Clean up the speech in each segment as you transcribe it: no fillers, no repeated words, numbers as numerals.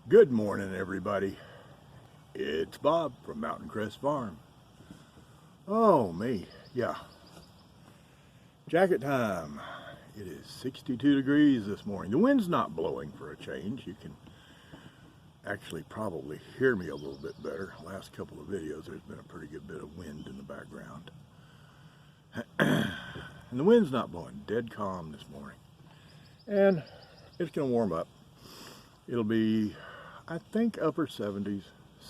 Good morning, everybody. It's Bob from Mountain Crest Farm. Oh, me, yeah. Jacket time. It is 62 degrees this morning. The wind's not blowing for a change. You can actually probably hear me a little bit better. Last couple of videos, there's been a pretty good bit of wind in the background. And the wind's not blowing. Dead calm this morning. And it's going to warm up. It'll be, I think, upper 70s,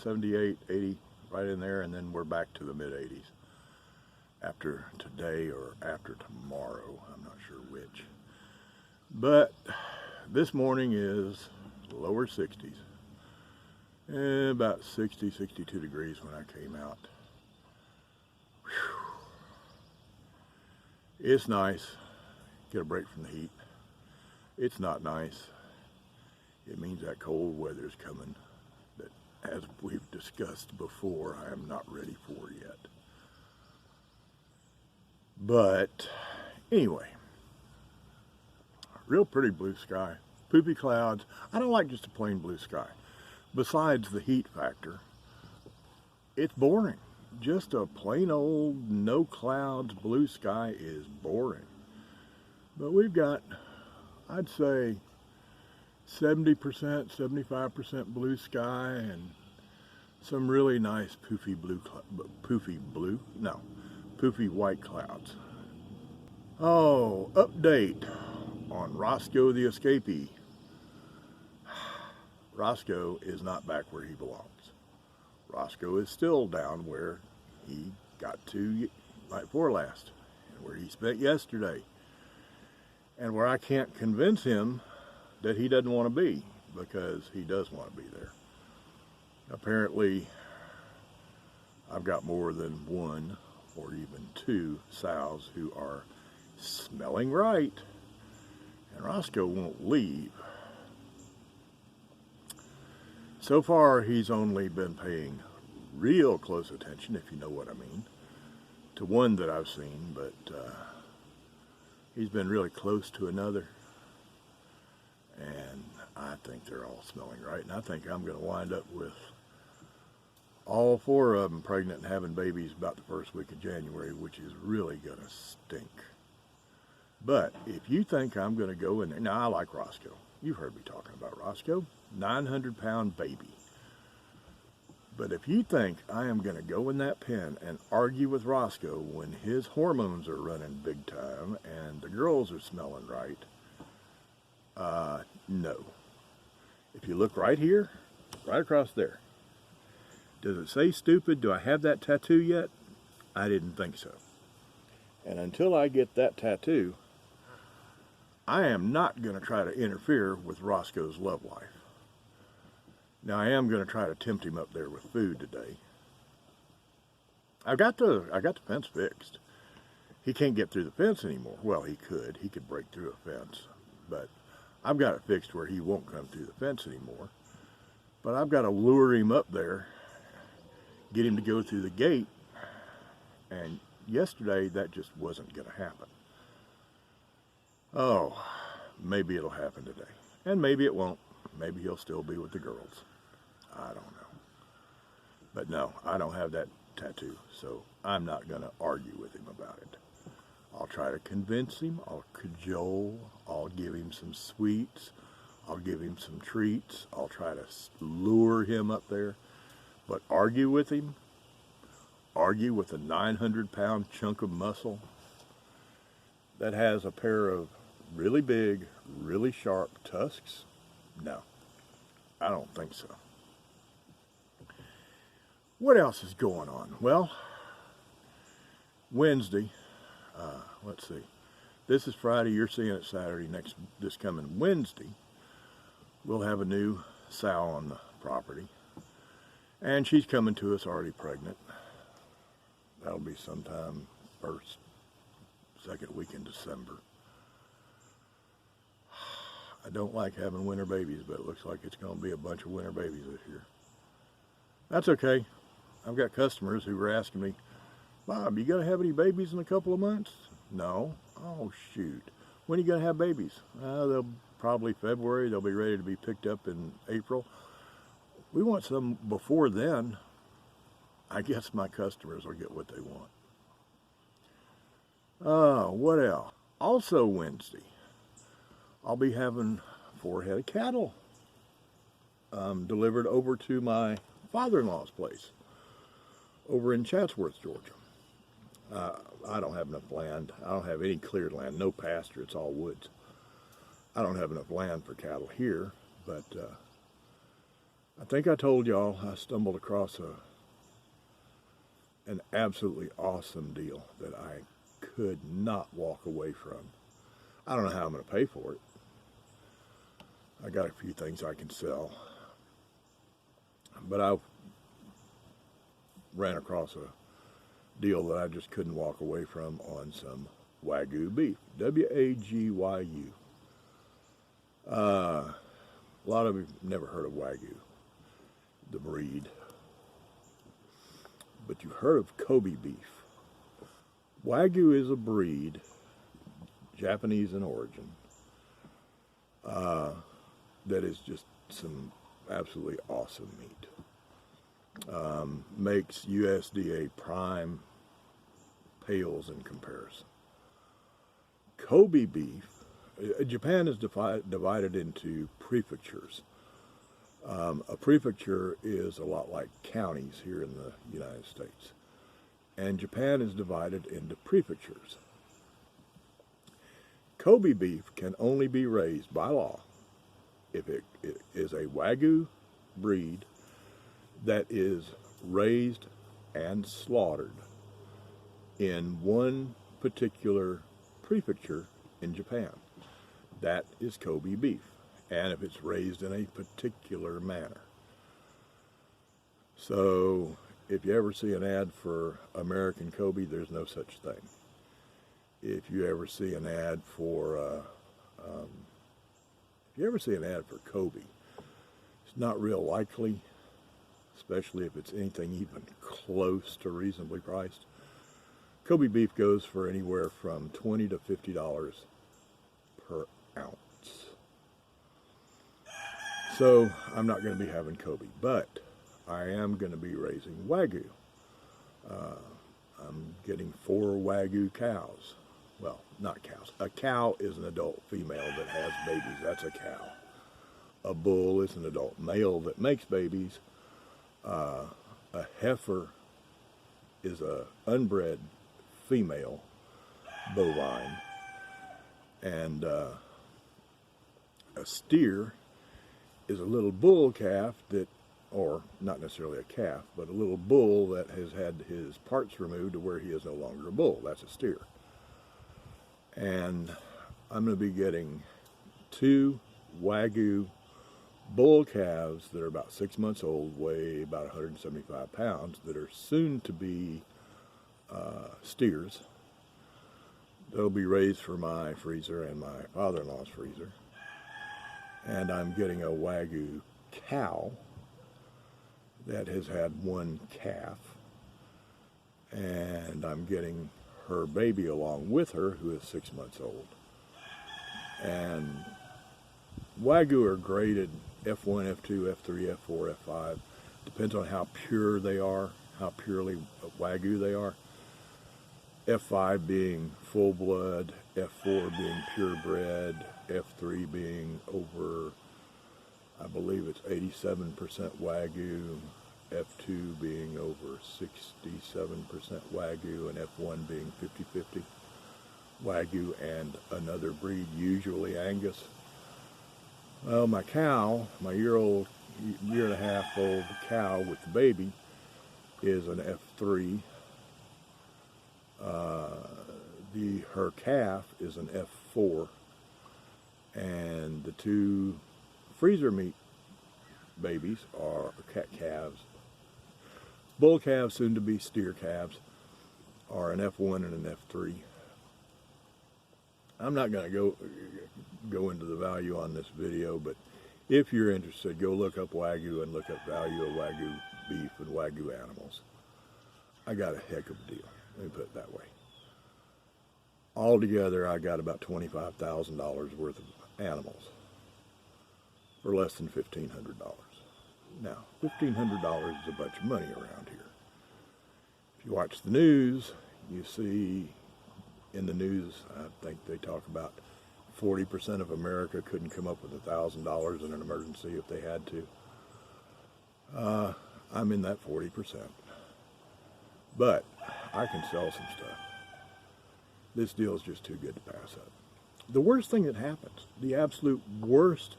78, 80, right in there, and then we're back to the mid-80s after today or after tomorrow. I'm not sure which. But this morning is lower 60s, about 60, 62 degrees when I came out. Whew. It's nice. Get a break from the heat. It's not nice. It means that cold weather is coming that, as we've discussed before, I am not ready for yet. But anyway, real pretty blue sky, poopy clouds. I don't like just a plain blue sky. Besides the heat factor, it's boring. Just a plain old no clouds blue sky is boring. But we've got, I'd say, 70%, 75% blue sky and some really nice poofy white clouds. Oh, update on Roscoe the Escapee. Roscoe is not back where he belongs. Roscoe is still down where he got to night before last, and where he spent yesterday, and where I can't convince him that he doesn't want to be, because he does want to be there. Apparently, I've got more than one or even two sows who are smelling right, and Roscoe won't leave. So far, he's only been paying real close attention, if you know what I mean, to one that I've seen, but he's been really close to another. And I think they're all smelling right. And I think I'm going to wind up with all four of them pregnant and having babies about the first week of January, which is really going to stink. But if you think I'm going to go in there, now I like Roscoe. You've heard me talking about Roscoe, 900-pound baby. But if you think I am going to go in that pen and argue with Roscoe when his hormones are running big time and the girls are smelling right, no. If you look right here, right across there, does it say stupid? Do I have that tattoo yet? I didn't think so. And until I get that tattoo, I am not going to try to interfere with Roscoe's love life. Now, I am going to try to tempt him up there with food today. I got the fence fixed. He can't get through the fence anymore. Well, he could. He could break through a fence, but I've got it fixed where he won't come through the fence anymore. But I've got to lure him up there, get him to go through the gate, and yesterday that just wasn't going to happen. Oh, maybe it'll happen today. And maybe it won't. Maybe he'll still be with the girls. I don't know. But no, I don't have that tattoo, so I'm not going to argue with him about it. I'll try to convince him, I'll cajole, I'll give him some sweets, I'll give him some treats, I'll try to lure him up there. But argue with him, argue with a 900-pound chunk of muscle that has a pair of really big, really sharp tusks? No, I don't think so. What else is going on? Well, Wednesday, let's see. This is Friday. You're seeing it Saturday. This coming Wednesday, we'll have a new sow on the property. And she's coming to us already pregnant. That'll be sometime second week in December. I don't like having winter babies, but it looks like it's going to be a bunch of winter babies this year. That's okay. I've got customers who were asking me, Bob, you going to have any babies in a couple of months? No. Oh, shoot. When are you going to have babies? They'll probably February. They'll be ready to be picked up in April. we want some before then. I guess my customers will get what they want. What else? Also Wednesday, I'll be having 4 head of cattle delivered over to my father-in-law's place over in Chatsworth, Georgia. I don't have enough land. I don't have any cleared land, no pasture, it's all woods. I don't have enough land for cattle here, but I think I told y'all I stumbled across an absolutely awesome deal that I could not walk away from. I don't know how I'm going to pay for it. I got a few things I can sell, but I ran across a deal that I just couldn't walk away from on some Wagyu beef. W-A-G-Y-U. A lot of you never heard of Wagyu, the breed, but you've heard of Kobe beef. Wagyu is a breed, Japanese in origin, that is just some absolutely awesome meat. Makes USDA prime pales in comparison. Kobe beef, Japan is divided into prefectures. A prefecture is a lot like counties here in the United States. And Japan is divided into prefectures. Kobe beef can only be raised by law if it is a Wagyu breed that is raised and slaughtered in one particular prefecture in Japan. That is Kobe beef, and if it's raised in a particular manner. So if you ever see an ad for American Kobe, there's no such thing. If you ever see an ad for Kobe, it's not real likely, especially if it's anything even close to reasonably priced. Kobe beef goes for anywhere from $20 to $50 per ounce. So I'm not going to be having Kobe, but I am going to be raising Wagyu. I'm getting 4 Wagyu cows. Well, not cows. A cow is an adult female that has babies. That's a cow. A bull is an adult male that makes babies. A heifer is a unbred female bovine. And a steer is a little bull calf that, or not necessarily a calf, but a little bull that has had his parts removed to where he is no longer a bull. That's a steer. And I'm going to be getting 2 Wagyu bull calves that are about 6 months old, weigh about 175 pounds, that are soon to be steers. They'll be raised for my freezer and my father-in-law's freezer. And I'm getting a Wagyu cow that has had 1 calf. And I'm getting her baby along with her, who is 6 months old. And Wagyu are graded F1, F2, F3, F4, F5. Depends on how pure they are, how purely Wagyu they are. F5 being full blood, F4 being purebred, F3 being over, I believe it's 87% Wagyu, F2 being over 67% Wagyu, and F1 being 50-50 Wagyu and another breed, usually Angus. Well, my cow, my year and a half old cow with the baby, is an F3. Her calf is an F4, and the 2 freezer meat babies are calves. Bull calves, soon to be steer calves, are an F1 and an F3. I'm not going to go into the value on this video, but if you're interested, go look up Wagyu and look up value of Wagyu beef and Wagyu animals. I got a heck of a deal, let me put it that way. Altogether, I got about $25,000 worth of animals for less than $1,500. Now, $1,500 is a bunch of money around here. If you watch the news, you see in the news, I think they talk about 40% of America couldn't come up with $1,000 in an emergency if they had to. I'm in that 40%. But I can sell some stuff. This deal is just too good to pass up. The worst thing that happens, the absolute worst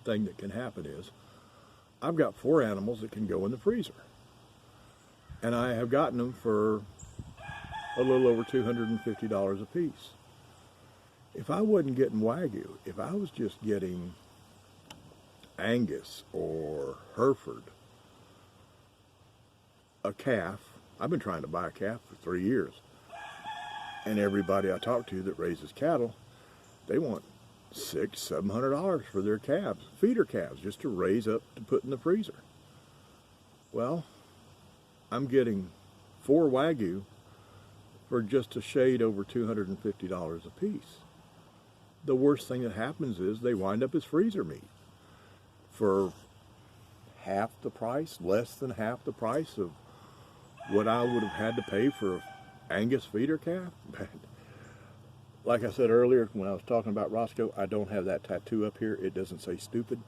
thing that can happen is, I've got 4 animals that can go in the freezer. And I have gotten them for a little over $250 a piece. If I wasn't getting Wagyu, if I was just getting Angus or Hereford, a calf, I've been trying to buy a calf for 3 years. And everybody I talk to that raises cattle, they want $600-700 for their calves, feeder calves, just to raise up to put in the freezer. Well, I'm getting 4 Wagyu for just a shade over $250 a piece. The worst thing that happens is they wind up as freezer meat for half the price, less than half the price of what I would have had to pay for an Angus feeder calf. Like I said earlier when I was talking about Roscoe, I don't have that tattoo up here. It doesn't say stupid.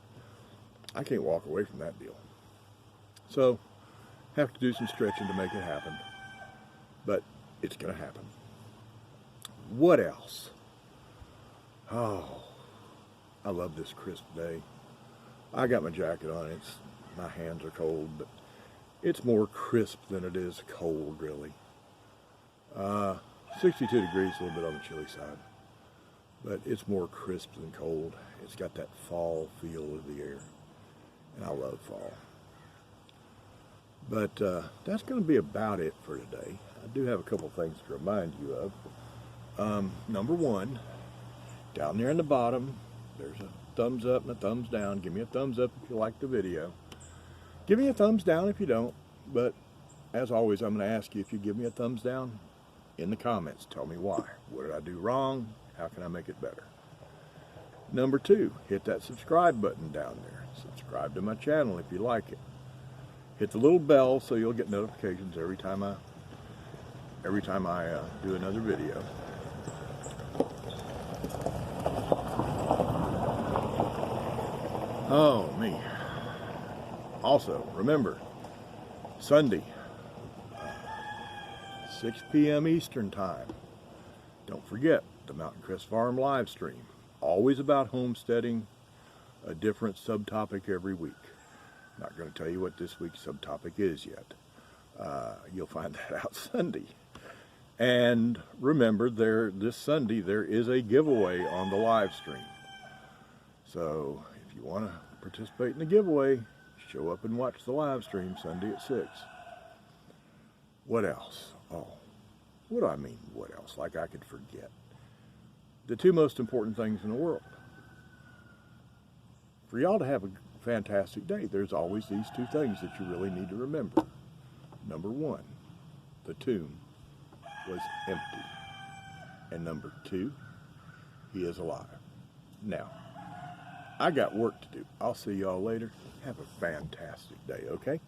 I can't walk away from that deal. So, have to do some stretching to make it happen. But it's going to happen. What else? Oh, I love this crisp day. I got my jacket on. My hands are cold, but it's more crisp than it is cold, really. 62 degrees, a little bit on the chilly side, but it's more crisp than cold. It's got that fall feel of the air, and I love fall. But that's going to be about it for today. I do have a couple things to remind you of. Number one, down there in the bottom, there's a thumbs up and a thumbs down. Give me a thumbs up if you like the video. Give me a thumbs down if you don't, but as always, I'm going to ask you if you give me a thumbs down in the comments. Tell me why. What did I do wrong? How can I make it better? Number 2, hit that subscribe button down there. Subscribe to my channel if you like it. Hit the little bell so you'll get notifications every time I do another video. Oh, me. Also, remember, Sunday, 6 p.m. Eastern Time. Don't forget the Mountain Crest Farm live stream. Always about homesteading, a different subtopic every week. Not going to tell you what this week's subtopic is yet. You'll find that out Sunday. And remember, this Sunday there is a giveaway on the live stream. So if you want to participate in the giveaway, show up and watch the live stream Sunday at 6. What else? Oh, what do I mean, what else? Like I could forget. The 2 most important things in the world. For y'all to have a fantastic day, there's always these 2 things that you really need to remember. Number 1, the tomb was empty. And number 2, he is alive. Now, I got work to do. I'll see y'all later. Have a fantastic day, okay?